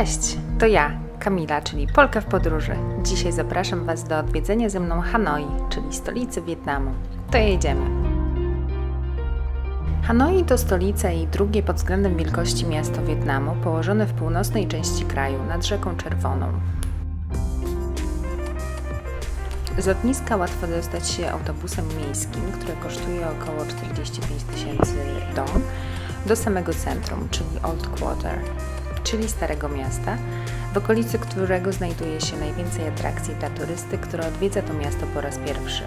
Cześć, to ja, Kamila, czyli Polka w podróży. Dzisiaj zapraszam Was do odwiedzenia ze mną Hanoi, czyli stolicy Wietnamu. To jedziemy. Hanoi to stolica i drugie pod względem wielkości miasto Wietnamu, położone w północnej części kraju nad Rzeką Czerwoną. Z lotniska łatwo dostać się autobusem miejskim, który kosztuje około 45 tysięcy dong, do samego centrum, czyli Old Quarter, czyli Starego Miasta, w okolicy którego znajduje się najwięcej atrakcji dla turysty, który odwiedza to miasto po raz pierwszy.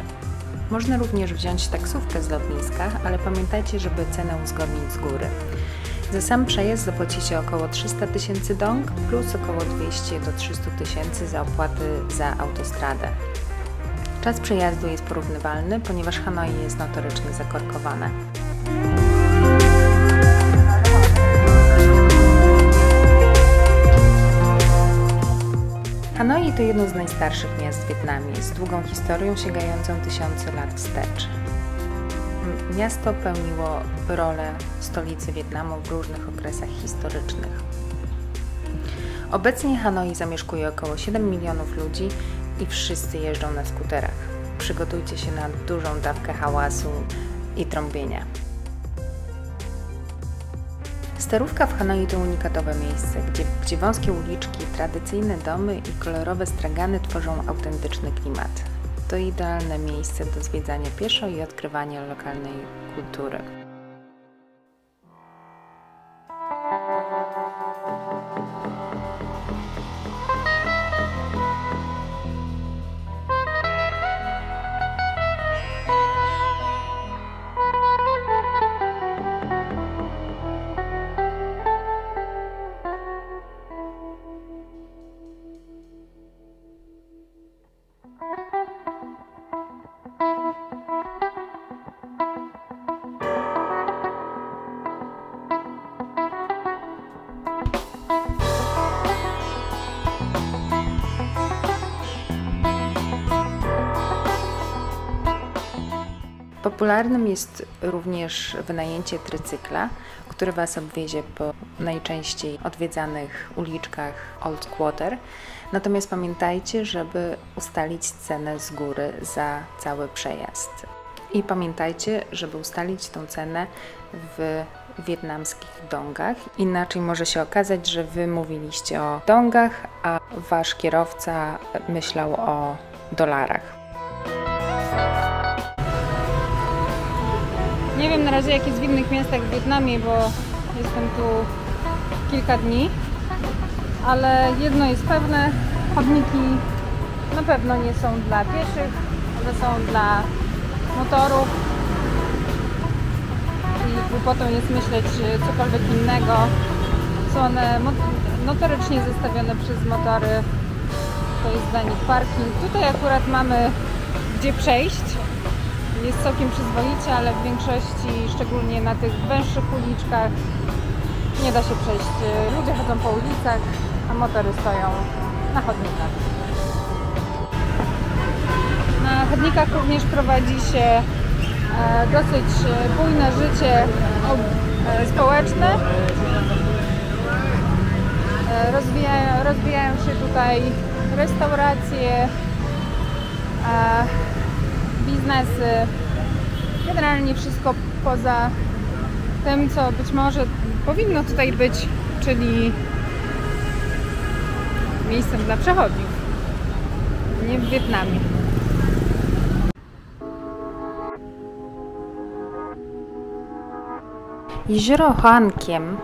Można również wziąć taksówkę z lotniska, ale pamiętajcie, żeby cenę uzgodnić z góry. Za sam przejazd zapłacicie około 300 tysięcy dong plus około 200 do 300 tysięcy za opłaty za autostradę. Czas przejazdu jest porównywalny, ponieważ Hanoi jest notorycznie zakorkowane. Hanoi to jedno z najstarszych miast w Wietnamie, z długą historią sięgającą tysiące lat wstecz. Miasto pełniło rolę stolicy Wietnamu w różnych okresach historycznych. Obecnie Hanoi zamieszkuje około 7 milionów ludzi i wszyscy jeżdżą na skuterach. Przygotujcie się na dużą dawkę hałasu i trąbienia. Starówka w Hanoi to unikatowe miejsce, gdzie wąskie uliczki, tradycyjne domy i kolorowe stragany tworzą autentyczny klimat. To idealne miejsce do zwiedzania pieszo i odkrywania lokalnej kultury. Popularnym jest również wynajęcie trycykla, który Was obwiezie po najczęściej odwiedzanych uliczkach Old Quarter. Natomiast pamiętajcie, żeby ustalić cenę z góry za cały przejazd. I pamiętajcie, żeby ustalić tą cenę w wietnamskich dongach. Inaczej może się okazać, że Wy mówiliście o dongach, a Wasz kierowca myślał o dolarach. Nie wiem na razie jak jest w innych miastach w Wietnamie, bo jestem tu kilka dni, ale jedno jest pewne, chodniki na pewno nie są dla pieszych, one są dla motorów i głupotą jest myśleć cokolwiek innego. Są one notorycznie zestawione przez motory, to jest dla nich parking. Tutaj akurat mamy gdzie przejść. Jest całkiem przyzwoicie, ale w większości, szczególnie na tych węższych uliczkach, nie da się przejść. Ludzie chodzą po ulicach, a motory stoją na chodnikach. Na chodnikach również prowadzi się dosyć bujne życie społeczne. Rozwijają się tutaj restauracje, biznesy, generalnie wszystko poza tym, co być może powinno tutaj być, czyli miejscem dla przechodniów, nie w Wietnamie. Jezioro Hoan Kiem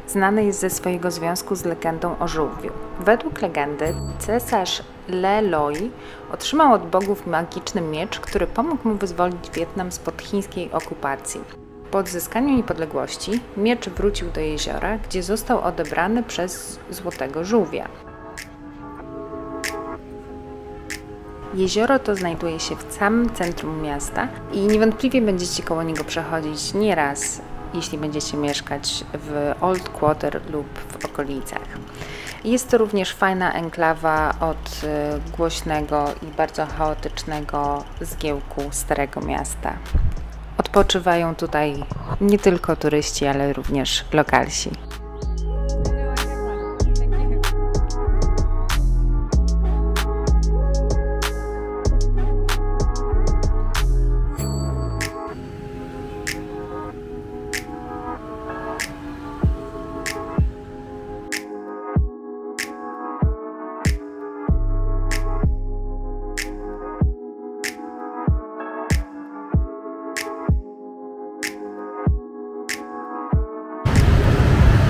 znane jest ze swojego związku z legendą o żółwiu. Według legendy cesarz Le Loi otrzymał od bogów magiczny miecz, który pomógł mu wyzwolić Wietnam spod chińskiej okupacji. Po odzyskaniu niepodległości miecz wrócił do jeziora, gdzie został odebrany przez złotego żółwia. Jezioro to znajduje się w samym centrum miasta i niewątpliwie będziecie koło niego przechodzić nieraz, jeśli będziecie mieszkać w Old Quarter lub w okolicach. Jest to również fajna enklawa od głośnego i bardzo chaotycznego zgiełku Starego Miasta. Odpoczywają tutaj nie tylko turyści, ale również lokalsi.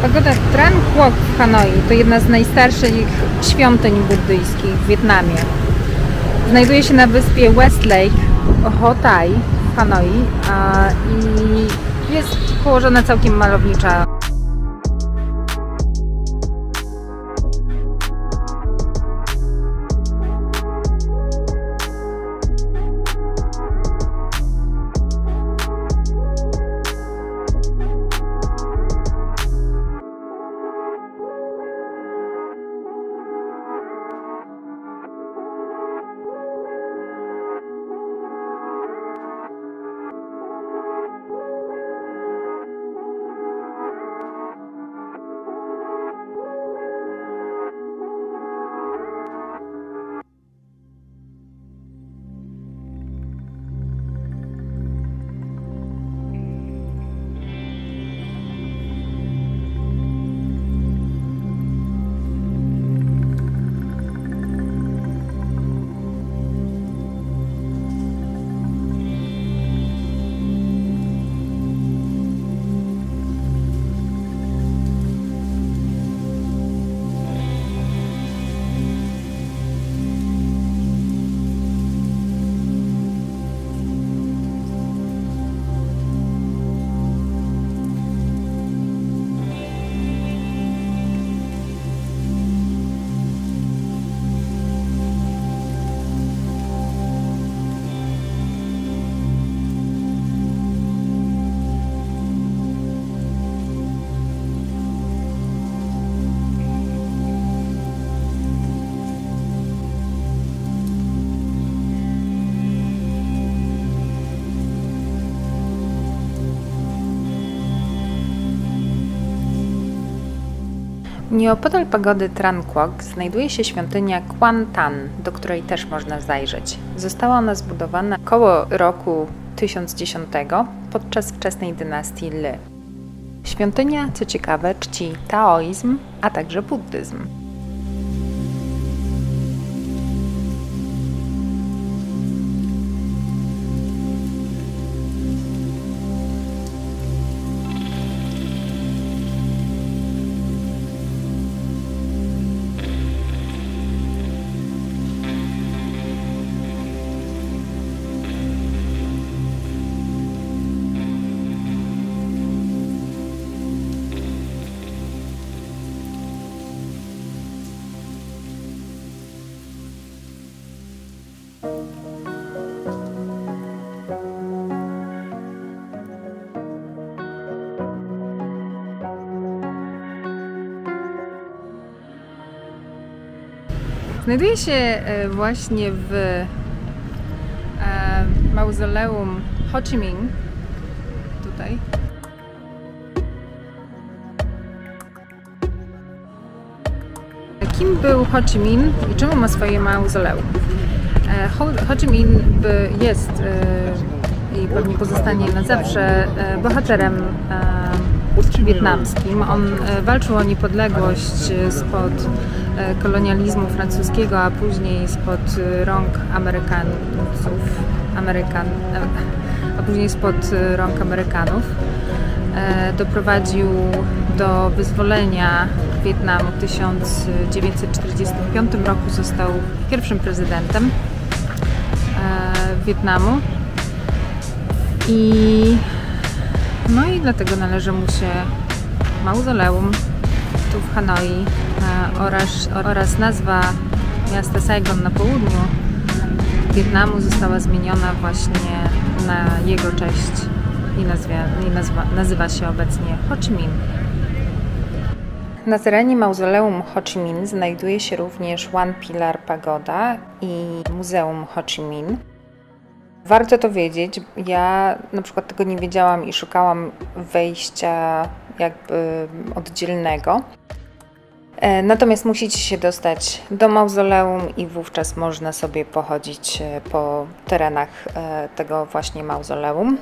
Pagoda Tran Quoc w Hanoi to jedna z najstarszych świątyń buddyjskich w Wietnamie. Znajduje się na wyspie West Lake Ho Tai w Hanoi i jest położona całkiem malownicza. Nieopodal pagody Tran Quoc znajduje się świątynia Quan Tan, do której też można zajrzeć. Została ona zbudowana około roku 1010 podczas wczesnej dynastii Ly. Świątynia, co ciekawe, czci taoizm, a także buddyzm. Znajduje się właśnie w mauzoleum Ho Chi Minh, tutaj. Kim był Ho Chi Minh i czemu ma swoje mauzoleum? Ho Chi Minh jest i pewnie pozostanie na zawsze bohaterem wietnamskim. On walczył o niepodległość spod kolonializmu francuskiego, a później spod rąk Amerykanów. Doprowadził do wyzwolenia Wietnamu w 1945 roku. Został pierwszym prezydentem Wietnamu i dlatego należy mu się mauzoleum tu w Hanoi oraz nazwa miasta Saigon na południu Wietnamu została zmieniona właśnie na jego cześć i nazywa się obecnie Ho Chi Minh. Na terenie mauzoleum Ho Chi Minh znajduje się również One Pillar Pagoda i Muzeum Ho Chi Minh. Warto to wiedzieć, ja na przykład tego nie wiedziałam i szukałam wejścia jakby oddzielnego. Natomiast musicie się dostać do mauzoleum i wówczas można sobie pochodzić po terenach tego właśnie mauzoleum.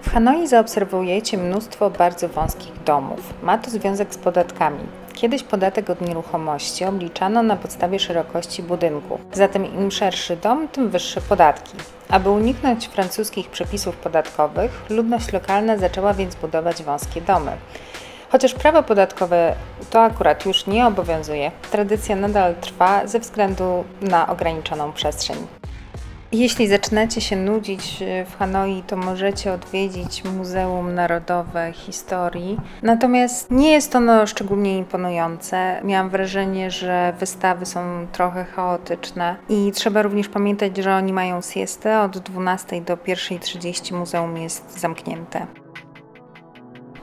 W Hanoi zaobserwujecie mnóstwo bardzo wąskich domów. Ma to związek z podatkami. Kiedyś podatek od nieruchomości obliczano na podstawie szerokości budynku. Zatem im szerszy dom, tym wyższe podatki. Aby uniknąć francuskich przepisów podatkowych, ludność lokalna zaczęła więc budować wąskie domy. Chociaż prawo podatkowe to akurat już nie obowiązuje, tradycja nadal trwa ze względu na ograniczoną przestrzeń. Jeśli zaczynacie się nudzić w Hanoi, to możecie odwiedzić Muzeum Narodowe Historii. Natomiast nie jest ono szczególnie imponujące. Miałam wrażenie, że wystawy są trochę chaotyczne i trzeba również pamiętać, że oni mają siestę. Od 12 do 1:30 muzeum jest zamknięte.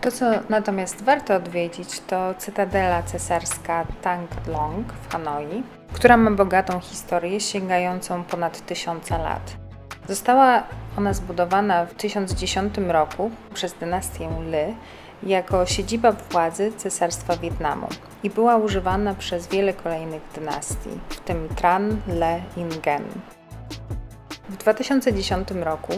To, co natomiast warto odwiedzić, to Cytadela Cesarska Thang Long w Hanoi, która ma bogatą historię sięgającą ponad 1000 lat. Została ona zbudowana w 1010 roku przez dynastię Ly jako siedziba władzy Cesarstwa Wietnamu i była używana przez wiele kolejnych dynastii, w tym Tran, Le i Nguyen. W 2010 roku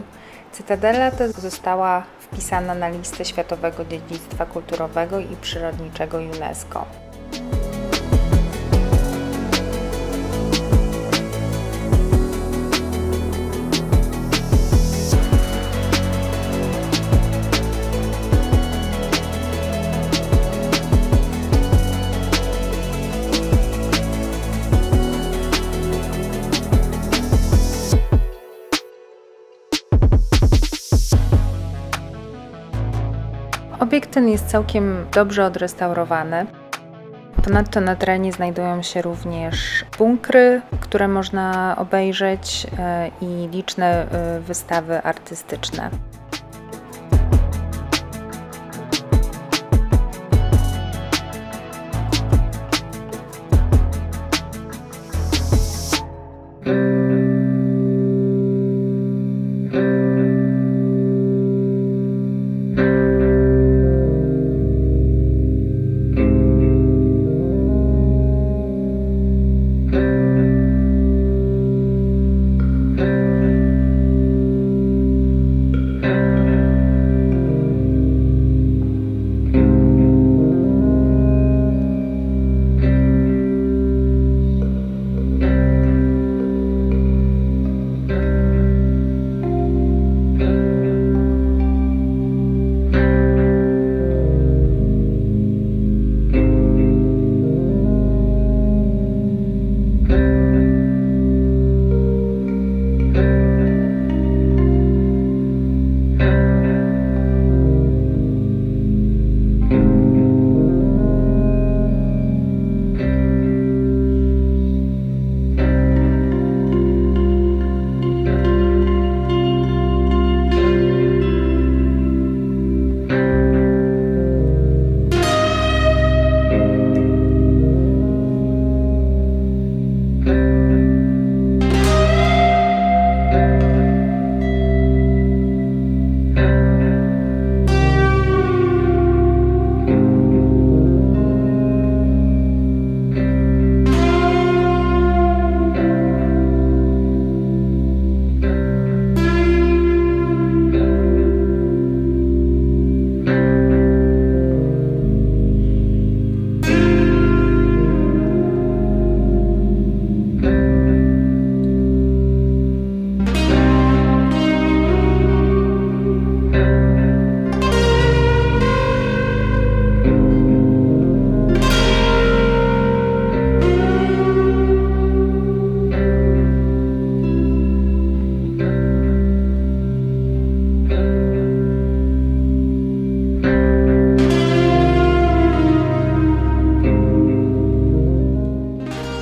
Cytadela ta została wpisana na listę Światowego Dziedzictwa Kulturowego i Przyrodniczego UNESCO. Obiekt ten jest całkiem dobrze odrestaurowany. Ponadto na terenie znajdują się również bunkry, które można obejrzeć i liczne wystawy artystyczne.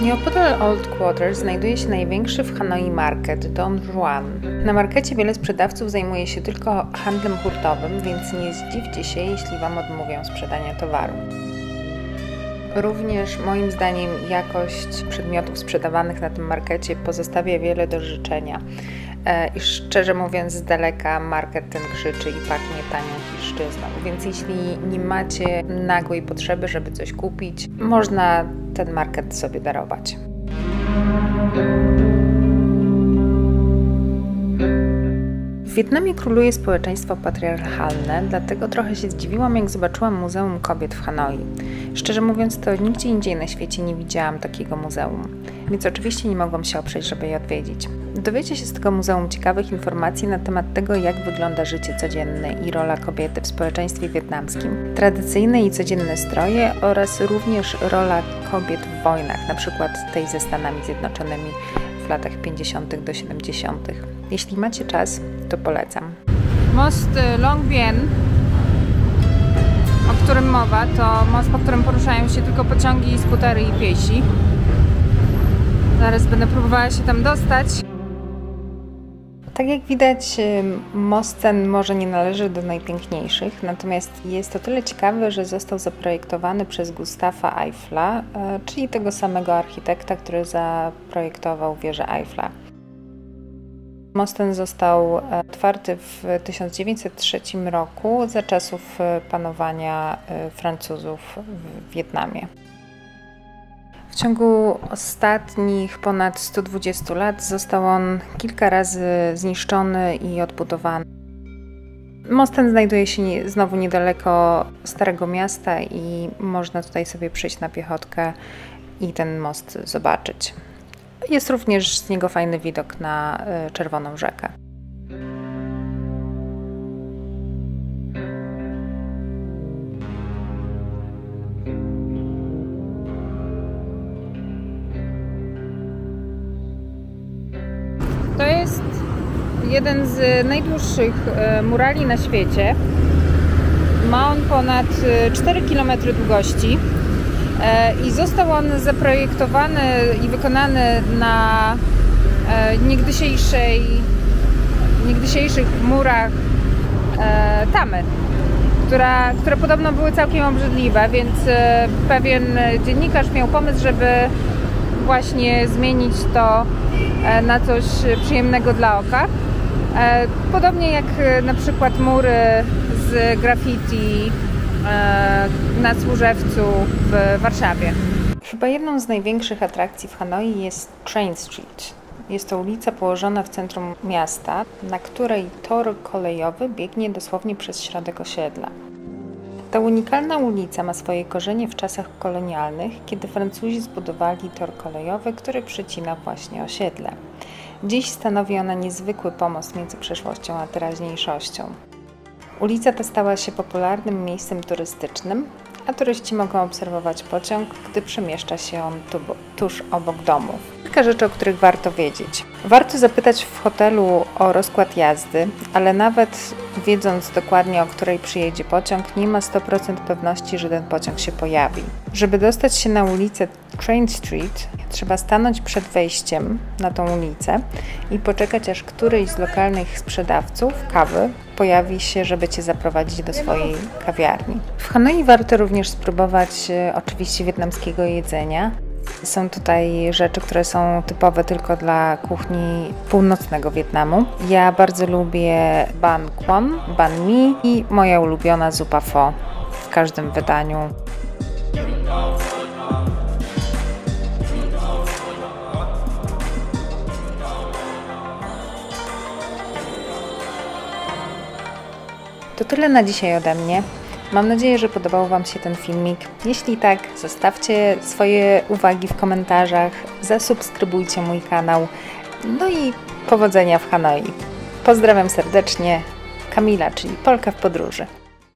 Nieopodal Old Quarter znajduje się największy w Hanoi market, Don Juan. Na markecie wiele sprzedawców zajmuje się tylko handlem hurtowym, więc nie zdziwcie się, jeśli Wam odmówią sprzedania towaru. Również moim zdaniem jakość przedmiotów sprzedawanych na tym markecie pozostawia wiele do życzenia. I szczerze mówiąc, z daleka market ten krzyczy i pachnie tanią chińszczyzną, więc jeśli nie macie nagłej potrzeby, żeby coś kupić, można ten market sobie darować. W Wietnamie króluje społeczeństwo patriarchalne, dlatego trochę się zdziwiłam, jak zobaczyłam Muzeum Kobiet w Hanoi. Szczerze mówiąc, to nigdzie indziej na świecie nie widziałam takiego muzeum, więc oczywiście nie mogłam się oprzeć, żeby je odwiedzić. Dowiecie się z tego muzeum ciekawych informacji na temat tego, jak wygląda życie codzienne i rola kobiety w społeczeństwie wietnamskim, tradycyjne i codzienne stroje oraz również rola kobiet w wojnach, na przykład tej ze Stanami Zjednoczonymi w latach 50. do 70. Jeśli macie czas, to polecam. Most Long Bien, o którym mowa, to most, po którym poruszają się tylko pociągi, skutery i piesi. Zaraz będę próbowała się tam dostać. Tak jak widać, most ten może nie należy do najpiękniejszych, natomiast jest to tyle ciekawy, że został zaprojektowany przez Gustafa Eiffla, czyli tego samego architekta, który zaprojektował wieżę Eiffla. Most ten został otwarty w 1903 roku za czasów panowania Francuzów w Wietnamie. W ciągu ostatnich ponad 120 lat został on kilka razy zniszczony i odbudowany. Most ten znajduje się znowu niedaleko Starego Miasta i można tutaj sobie przyjść na piechotkę i ten most zobaczyć. Jest również z niego fajny widok na Czerwoną Rzekę. To jest jeden z najdłuższych murali na świecie. Ma on ponad 4 km długości i został on zaprojektowany i wykonany na niegdysiejszych murach tamy, które podobno były całkiem obrzydliwe, więc pewien dziennikarz miał pomysł, żeby właśnie zmienić to na coś przyjemnego dla oka. Podobnie jak na przykład mury z graffiti na Służewcu w Warszawie. Chyba jedną z największych atrakcji w Hanoi jest Train Street. Jest to ulica położona w centrum miasta, na której tor kolejowy biegnie dosłownie przez środek osiedla. Ta unikalna ulica ma swoje korzenie w czasach kolonialnych, kiedy Francuzi zbudowali tor kolejowy, który przecina właśnie osiedle. Dziś stanowi ona niezwykły pomost między przeszłością a teraźniejszością. Ulica ta stała się popularnym miejscem turystycznym, a turyści mogą obserwować pociąg, gdy przemieszcza się on tuż obok domów. Kilka rzeczy, o których warto wiedzieć. Warto zapytać w hotelu o rozkład jazdy, ale nawet wiedząc dokładnie, o której przyjedzie pociąg, nie ma 100% pewności, że ten pociąg się pojawi. Żeby dostać się na ulicę Train Street, trzeba stanąć przed wejściem na tą ulicę i poczekać, aż któryś z lokalnych sprzedawców kawy pojawi się, żeby Cię zaprowadzić do swojej kawiarni. W Hanoi warto również spróbować oczywiście wietnamskiego jedzenia. Są tutaj rzeczy, które są typowe tylko dla kuchni północnego Wietnamu. Ja bardzo lubię banh quan, banh mi i moja ulubiona zupa pho w każdym wydaniu. To tyle na dzisiaj ode mnie. Mam nadzieję, że podobał Wam się ten filmik. Jeśli tak, zostawcie swoje uwagi w komentarzach, zasubskrybujcie mój kanał. No i powodzenia w Hanoi. Pozdrawiam serdecznie. Kamila, czyli Polka w podróży.